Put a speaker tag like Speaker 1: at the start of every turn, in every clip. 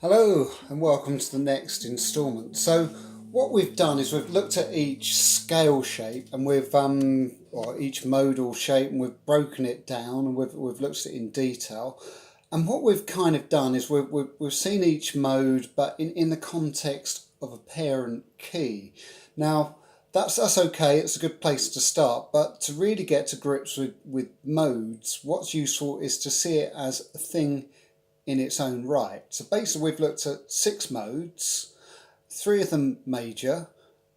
Speaker 1: Hello and welcome to the next instalment. So what we've done is we've looked at each scale shape and or each modal shape, and we've broken it down and we've looked at it in detail. And what we've kind of done is we've seen each mode, but in the context of a parent key. Now that's okay, it's a good place to start, but to really get to grips with modes, what's useful is to see it as a thing in its own right. So basically we've looked at 6 modes, 3 of them major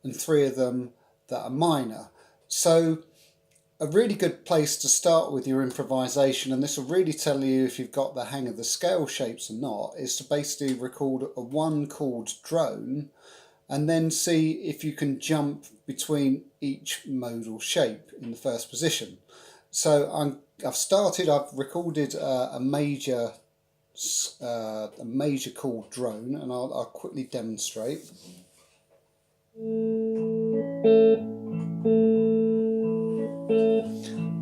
Speaker 1: and 3 of them that are minor. So a really good place to start with your improvisation, and this will really tell you if you've got the hang of the scale shapes or not, is to basically record a 1 chord drone and then see if you can jump between each modal shape in the first position. So I've recorded a major chord drone, and I'll quickly demonstrate.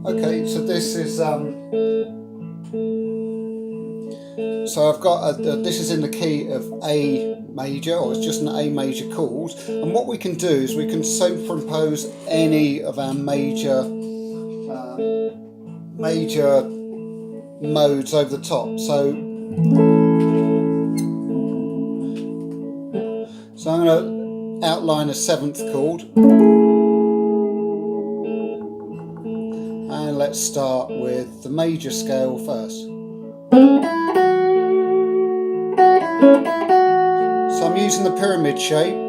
Speaker 1: Okay, so this is so I've got this is in the key of A major, or it's just an A major chord, and what we can do is we can superimpose any of our major modes over the top. So I'm going to outline a 7th chord, and let's start with the major scale first. So I'm using the pyramid shape.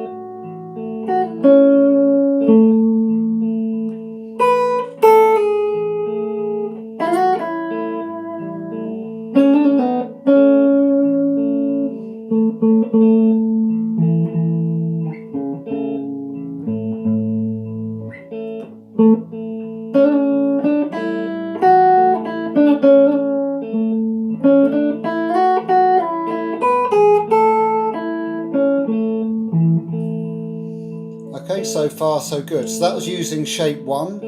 Speaker 1: Okay, so far so good. So that was using shape 1.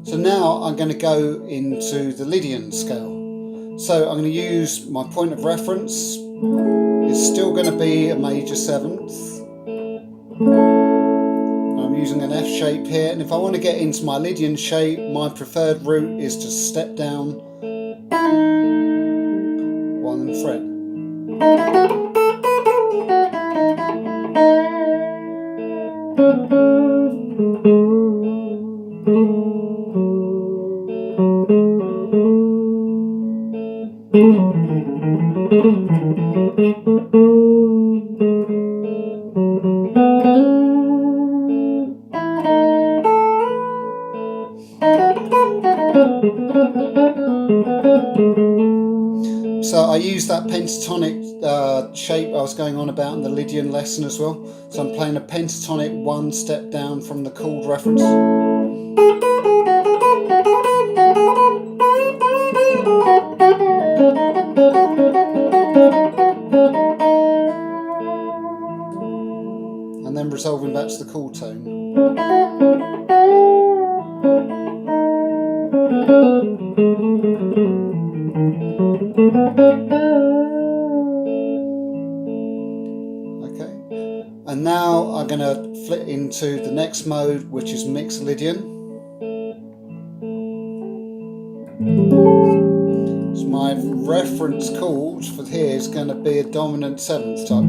Speaker 1: So now I'm going to go into the Lydian scale. So I'm going to use my point of reference. It's still going to be a major 7th. I'm using an F shape here, and if I want to get into my Lydian shape, my preferred route is to step down 1 and fret. So I use that pentatonic shape I was going on about in the Lydian lesson as well. So I'm playing a pentatonic 1 step down from the chord reference. And then resolving back to the chord tone. Okay, and now I'm going to flip into the next mode, which is mixed Lydian. So my reference chord for here is going to be a dominant 7th type.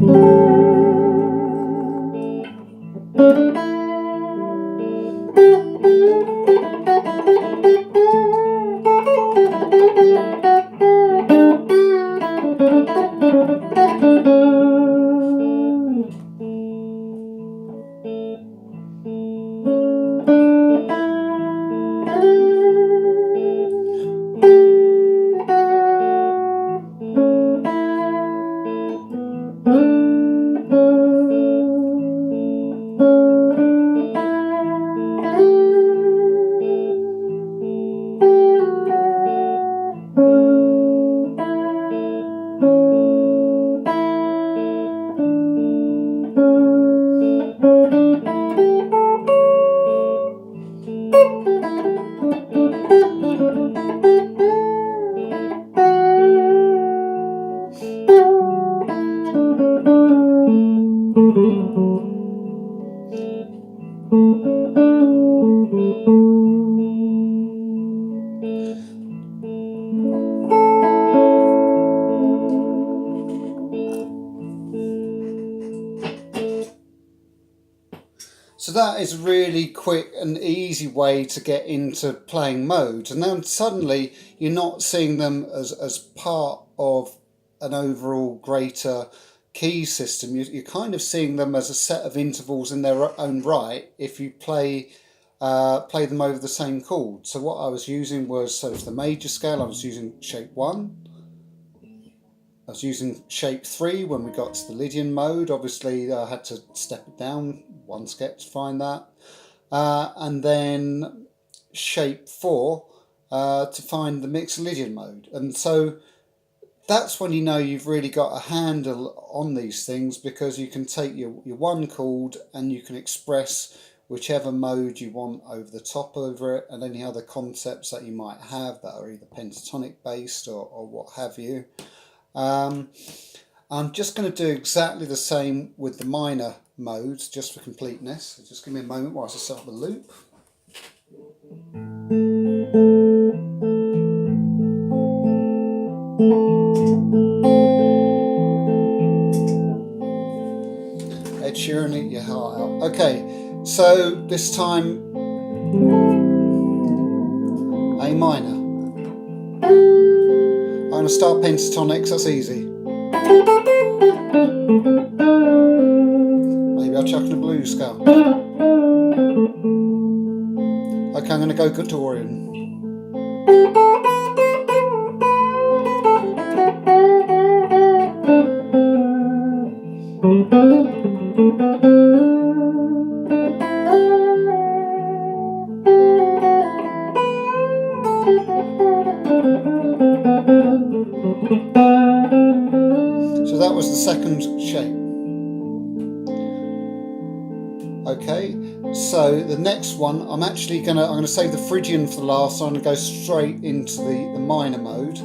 Speaker 1: So that is a really quick and easy way to get into playing modes, and then suddenly you're not seeing them as part of an overall greater key system. You're kind of seeing them as a set of intervals in their own right if you play them over the same chord. So what I was using was, so it's the major scale, I was using shape 1. I was using shape 3 when we got to the Lydian mode. Obviously I had to step it down one step to find that. And then shape 4 to find the mixed Lydian mode. And so that's when you know you've really got a handle on these things, because you can take your one chord and you can express whichever mode you want over the top over it, and any other concepts that you might have that are either pentatonic based or what have you. I'm just going to do exactly the same with the minor modes, just for completeness. So just give me a moment whilst I set up the loop. Ed Sheeran, eat your heart out. Okay, so this time A minor. I'm going to start pentatonics, that's easy. Maybe I'll chuck in a blues scale. Okay, I'm going to go Gregorian. So that was the second shape. Okay, so the next one, I'm gonna save the Phrygian for the last, so I'm gonna go straight into the minor mode.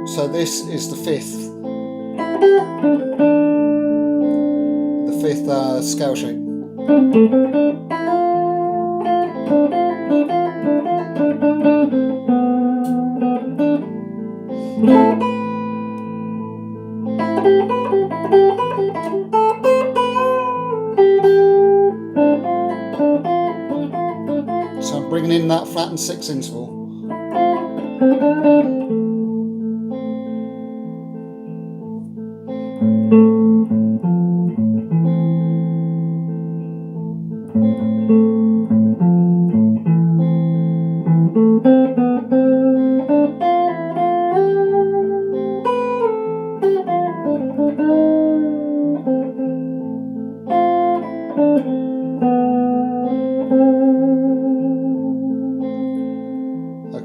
Speaker 1: So this is the fifth scale shape. So I'm bringing in that flattened 6 interval.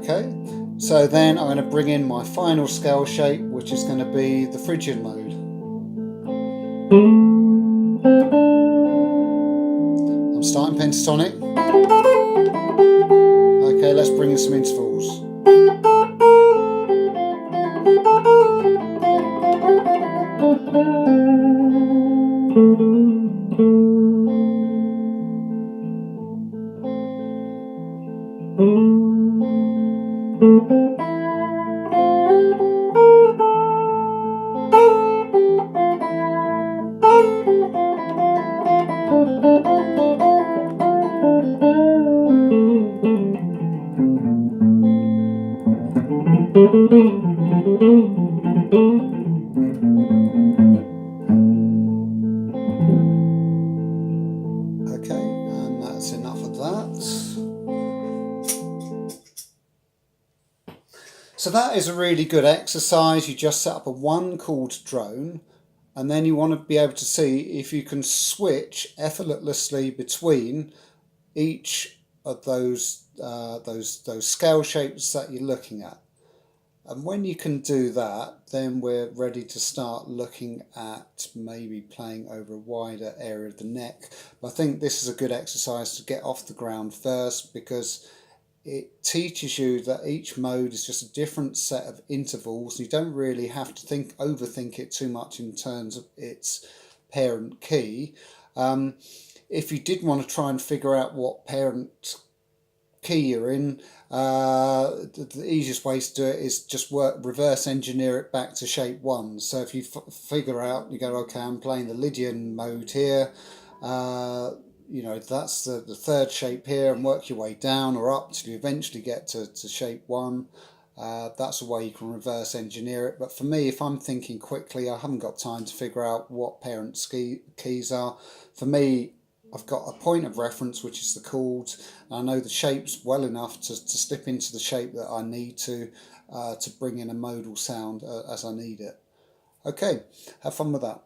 Speaker 1: Okay, so then I'm going to bring in my final scale shape, which is going to be the Phrygian mode. I'm starting pentatonic. Okay, let's bring in some intervals. Okay, and that's enough of that. So that is a really good exercise. You just set up a one chord drone, and then you want to be able to see if you can switch effortlessly between each of those scale shapes that you're looking at. And when you can do that, then we're ready to start looking at maybe playing over a wider area of the neck. But I think this is a good exercise to get off the ground first, because it teaches you that each mode is just a different set of intervals. You don't really have to overthink it too much in terms of its parent key. If you did want to try and figure out what parent key you're in, the easiest way to do it is just reverse engineer it back to shape 1. So if you figure out, you go, okay, I'm playing the Lydian mode here, that's the third shape here, and work your way down or up till you eventually get to shape 1. That's a way you can reverse engineer it. But for me, if I'm thinking quickly, I haven't got time to figure out what parent keys are. For me, I've got a point of reference, which is the chords. I know the shapes well enough to slip into the shape that I need to bring in a modal sound as I need it. Okay, have fun with that.